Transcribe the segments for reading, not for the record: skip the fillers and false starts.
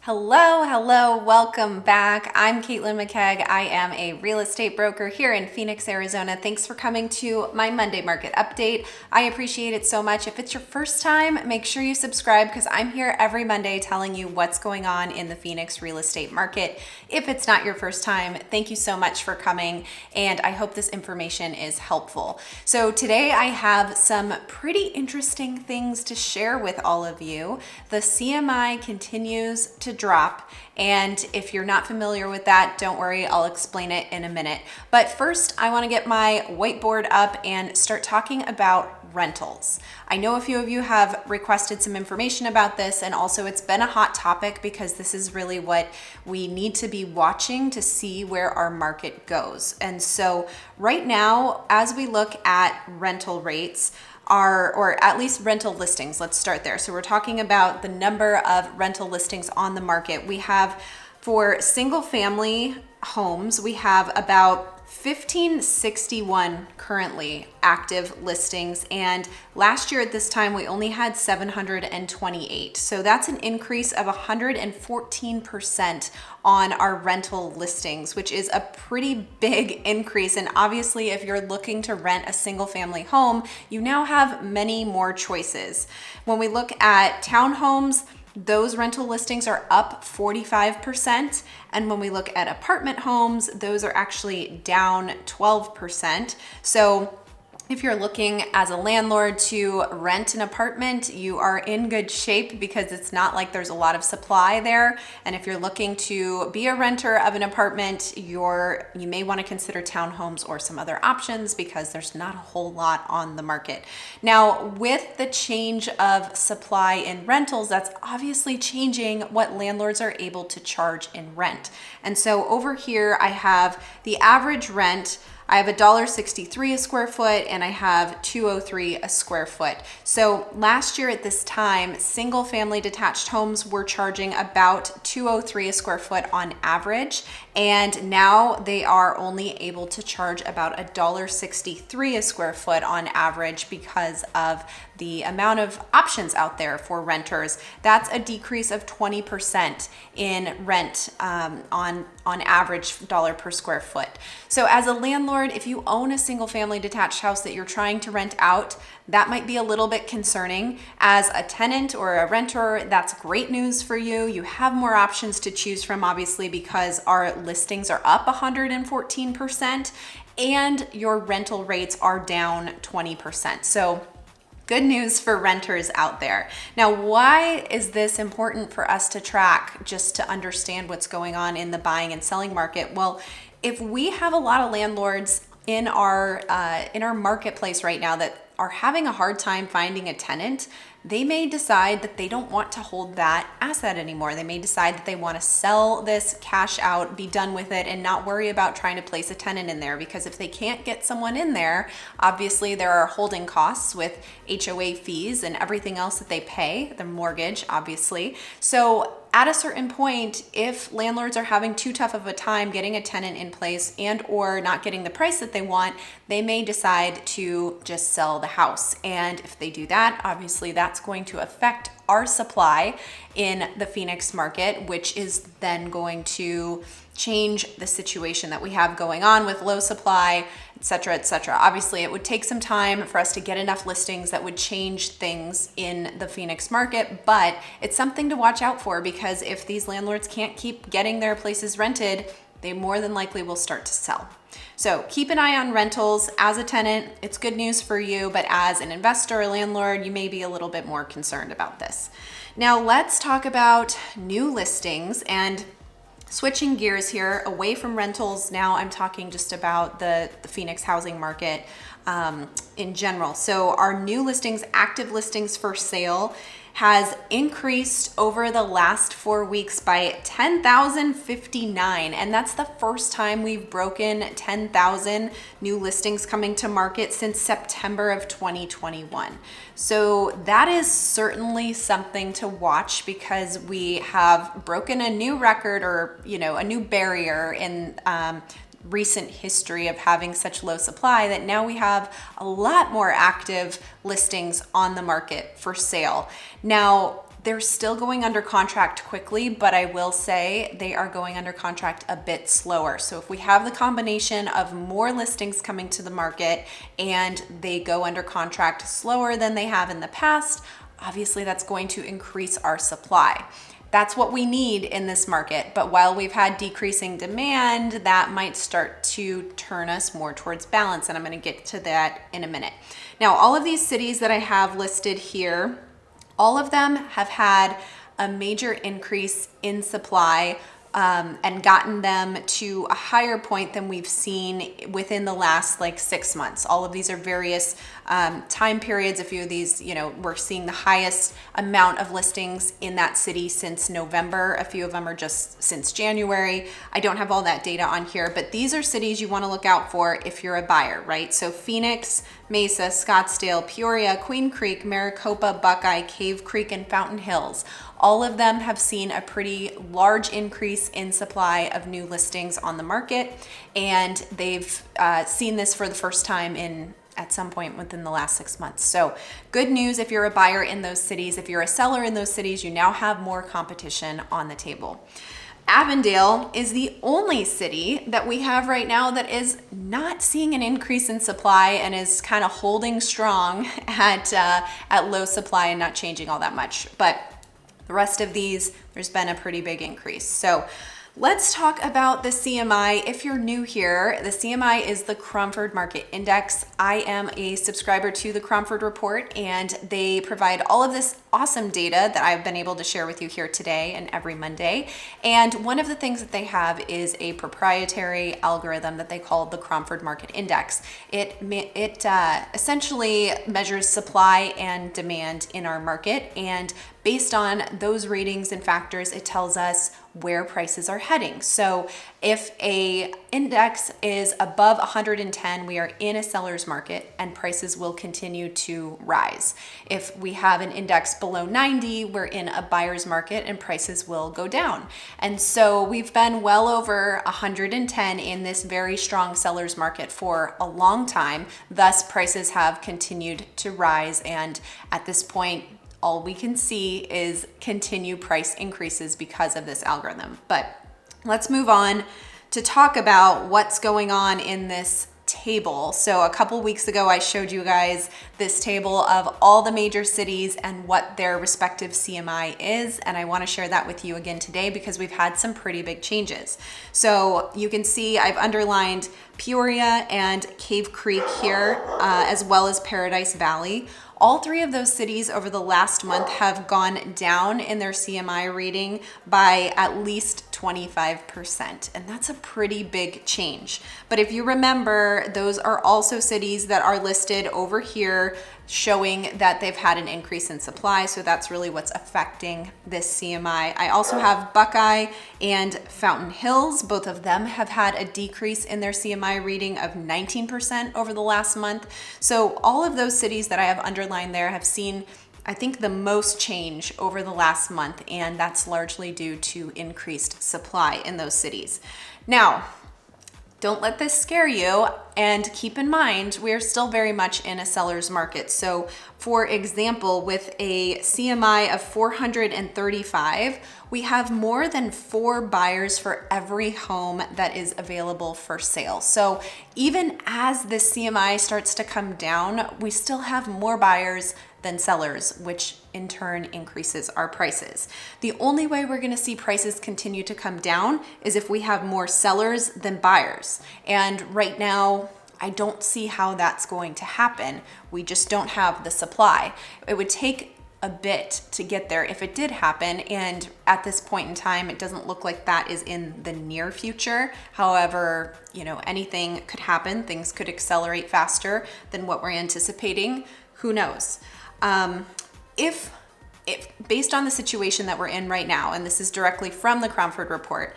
Hello, welcome back. I'm Caitlin McKegg. I am a real estate broker here in Phoenix, Arizona. Thanks for coming to my Monday market update. I appreciate it so much. If it's your first time, make sure you subscribe because I'm here every Monday telling you what's going on in the Phoenix real estate market. If it's not your first time, thank you so much for coming, and I hope this information is helpful. So today I have some pretty interesting things to share with all of you. The CMI continues to drop, and if you're not familiar with that, don't worry, I'll explain it in a minute. But first, I want to get my whiteboard up and start talking about rentals. I know a few of you have requested some information about this, and also it's been a hot topic because this is really what we need to be watching to see where our market goes. And so right now, as we look at rental rates, or at least rental listings, let's start there. So we're talking about the number of rental listings on the market. We have, for single family homes, we have about 1,561 currently active listings, and last year at this time we only had 728. So that's an increase of 114% on our rental listings, which is a pretty big increase. And obviously, if you're looking to rent a single family home, you now have many more choices. When we look at townhomes, those rental listings are up 45%. And when we look at apartment homes, those are actually down 12%. So if you're looking as a landlord to rent an apartment, you are in good shape because it's not like there's a lot of supply there. And if you're looking to be a renter of an apartment, you may want to consider townhomes or some other options because there's not a whole lot on the market. Now, with the change of supply in rentals, that's obviously changing what landlords are able to charge in rent. And so over here, I have the average rent. I have $1.63 a square foot, and I have $2.03 a square foot. So last year at this time, single family detached homes were charging about $2.03 a square foot on average. And now they are only able to charge about $1.63 a square foot on average because of the amount of options out there for renters. That's a decrease of 20% in rent on average dollar per square foot. So as a landlord, if you own a single family detached house that you're trying to rent out, that might be a little bit concerning. As a tenant or a renter, that's great news for you. You have more options to choose from, obviously, because our listings are up 114% and your rental rates are down 20%. So good news for renters out there. Now, why is this important for us to track just to understand what's going on in the buying and selling market? Well, if we have a lot of landlords in our marketplace right now that are having a hard time finding a tenant, they may decide that they don't want to hold that asset anymore. They may decide that they want to sell this, cash out, be done with it, and not worry about trying to place a tenant in there, because if they can't get someone in there, obviously there are holding costs with HOA fees and everything else that they pay, the mortgage, obviously. So at a certain point, if landlords are having too tough of a time getting a tenant in place and or not getting the price that they want, they may decide to just sell the house. And if they do that, obviously that's going to affect our supply in the Phoenix market, which is then going to change the situation that we have going on with low supply, et cetera, et cetera. Obviously, it would take some time for us to get enough listings that would change things in the Phoenix market, but it's something to watch out for, because if these landlords can't keep getting their places rented, they more than likely will start to sell. So keep an eye on rentals. As a tenant, it's good news for you, but as an investor or landlord, you may be a little bit more concerned about this. Now let's talk about new listings, and switching gears here away from rentals. Now I'm talking just about the Phoenix housing market in general. So our new listings, active listings for sale, has increased over the last 4 weeks by 10,059. And that's the first time we've broken 10,000 new listings coming to market since September of 2021. So that is certainly something to watch, because we have broken a new record, or, a new barrier in recent history of having such low supply, that now we have a lot more active listings on the market for sale. Now, they're still going under contract quickly, but I will say they are going under contract a bit slower. So if we have the combination of more listings coming to the market and they go under contract slower than they have in the past, obviously that's going to increase our supply. That's what we need in this market. But while we've had decreasing demand, that might start to turn us more towards balance. And I'm going to get to that in a minute. Now, all of these cities that I have listed here, all of them have had a major increase in supply and gotten them to a higher point than we've seen within the last like 6 months. All of these are various time periods. A few of these, we're seeing the highest amount of listings in that city since November. A few of them are just since January. I don't have all that data on here, but these are cities you want to look out for if you're a buyer, right? So Phoenix, Mesa, Scottsdale, Peoria, Queen Creek, Maricopa, Buckeye, Cave Creek, and Fountain Hills. All of them have seen a pretty large increase in supply of new listings on the market, and they've seen this for the first time at some point within the last 6 months. So good news if you're a buyer in those cities. If you're a seller in those cities, you now have more competition on the table. Avondale is the only city that we have right now that is not seeing an increase in supply and is kind of holding strong at low supply and not changing all that much. But the rest of these, there's been a pretty big increase. So let's talk about the CMI. If you're new here, the CMI is the Cromford Market Index. I am a subscriber to the Cromford Report, and they provide all of this awesome data that I've been able to share with you here today and every Monday. And one of the things that they have is a proprietary algorithm that they call the Cromford Market Index. It essentially measures supply and demand in our market, and based on those ratings and factors, it tells us where prices are heading. So if a index is above 110, we are in a seller's market and prices will continue to rise. If we have an index below 90, we're in a buyer's market and prices will go down. And so we've been well over 110 in this very strong seller's market for a long time. Thus, prices have continued to rise, and at this point, all we can see is continued price increases because of this algorithm. But let's move on to talk about what's going on in this table. So a couple weeks ago, I showed you guys this table of all the major cities and what their respective CMI is. And I want to share that with you again today because we've had some pretty big changes. So you can see I've underlined Peoria and Cave Creek here, as well as Paradise Valley. All three of those cities over the last month have gone down in their CMI rating by at least 25%, and that's a pretty big change. But if you remember, those are also cities that are listed over here showing that they've had an increase in supply, so that's really what's affecting this CMI. I also have Buckeye and Fountain Hills. Both of them have had a decrease in their CMI reading of 19% over the last month. So all of those cities that I have underlined there have seen, I think, the most change over the last month, and that's largely due to increased supply in those cities. Now, don't let this scare you, and keep in mind, we're still very much in a seller's market. So for example, with a CMI of 435, we have more than 4 buyers for every home that is available for sale. So even as the CMI starts to come down, we still have more buyers than sellers, which in turn increases our prices. The only way we're going to see prices continue to come down is if we have more sellers than buyers. And right now, I don't see how that's going to happen. We just don't have the supply. It would take a bit to get there if it did happen, and at this point in time, it doesn't look like that is in the near future. However, anything could happen. Things could accelerate faster than what we're anticipating. Who knows? If based on the situation that we're in right now, and this is directly from the Cromford Report,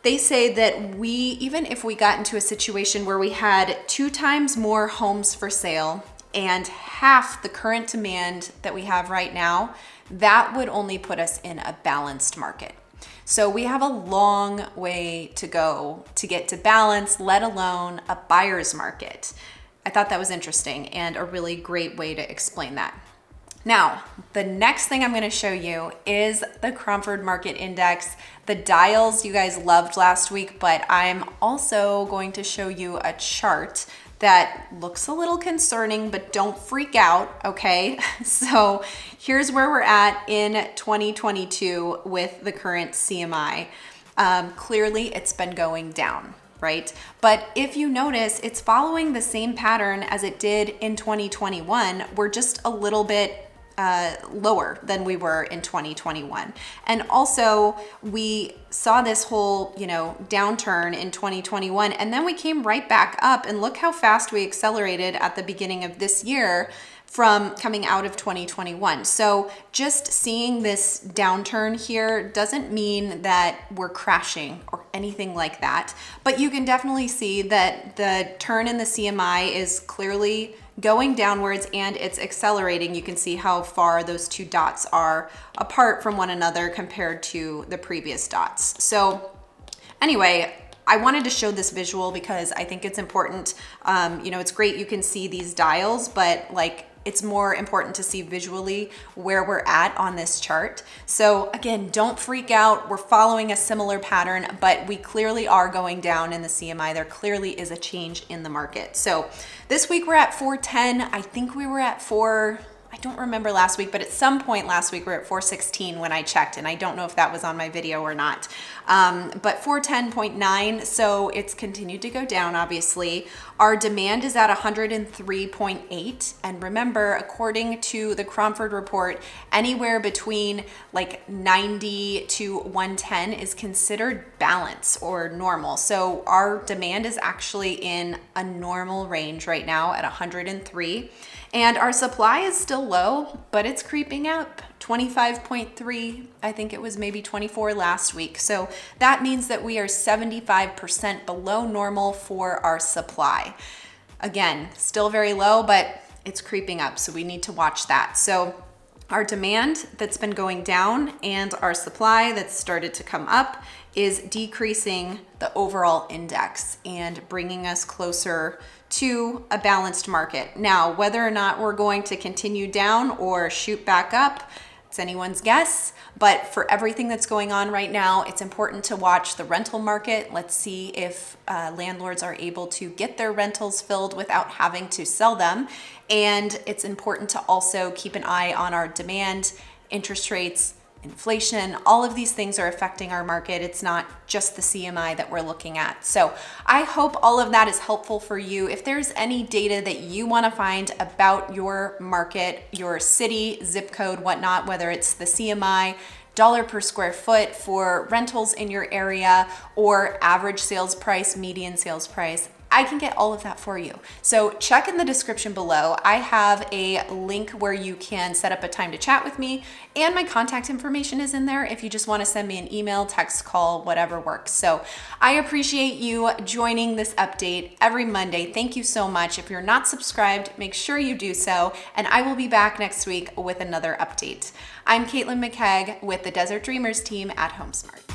they say that even if we got into a situation where we had 2 times more homes for sale and half the current demand that we have right now, that would only put us in a balanced market. So we have a long way to go to get to balance, let alone a buyer's market. I thought that was interesting and a really great way to explain that. Now, the next thing I'm going to show you is the Cromford Market Index. The dials you guys loved last week, but I'm also going to show you a chart that looks a little concerning, but don't freak out, okay? So here's where we're at in 2022 with the current CMI. Clearly, it's been going down, right? But if you notice, it's following the same pattern as it did in 2021. We're just a little bit lower than we were in 2021. And also we saw this whole, downturn in 2021, and then we came right back up, and look how fast we accelerated at the beginning of this year from coming out of 2021. So just seeing this downturn here doesn't mean that we're crashing or anything like that, but you can definitely see that the turn in the CMI is clearly going downwards and it's accelerating. You can see how far those two dots are apart from one another compared to the previous dots. So anyway, I wanted to show this visual because I think it's important. It's great you can see these dials, but it's more important to see visually where we're at on this chart. So again, don't freak out. We're following a similar pattern, but we clearly are going down in the CMI. There clearly is a change in the market. So this week we're at 410. I think we were at I don't remember last week, but at some point last week we were at 416 when I checked, and I don't know if that was on my video or not. But 410.9, so it's continued to go down, obviously. Our demand is at 103.8, and remember, according to the Cromford report, anywhere between 90 to 110 is considered balance or normal. So our demand is actually in a normal range right now at 103. And our supply is still low, but it's creeping up. 25.3, I think it was maybe 24 last week. So that means that we are 75% below normal for our supply. Again, still very low, but it's creeping up, so we need to watch that. So our demand that's been going down and our supply that's started to come up is decreasing the overall index and bringing us closer to a balanced market. Now, whether or not we're going to continue down or shoot back up, it's anyone's guess. But for everything that's going on right now, it's important to watch the rental market. Let's see if landlords are able to get their rentals filled without having to sell them. And it's important to also keep an eye on our demand, interest rates, inflation. All of these things are affecting our market. It's not just the CMI that we're looking at. So I hope all of that is helpful for you. If there's any data that you want to find about your market, your city, zip code, whatnot, whether it's the CMI, dollar per square foot for rentals in your area, or average sales price, median sales price, I can get all of that for you. So check in the description below. I have a link where you can set up a time to chat with me, and my contact information is in there if you just want to send me an email, text, call, whatever works. So I appreciate you joining this update every Monday. Thank you so much. If you're not subscribed, make sure you do so, and I will be back next week with another update. I'm Caitlin McKegg with the Desert Dreamers team at HomeSmart.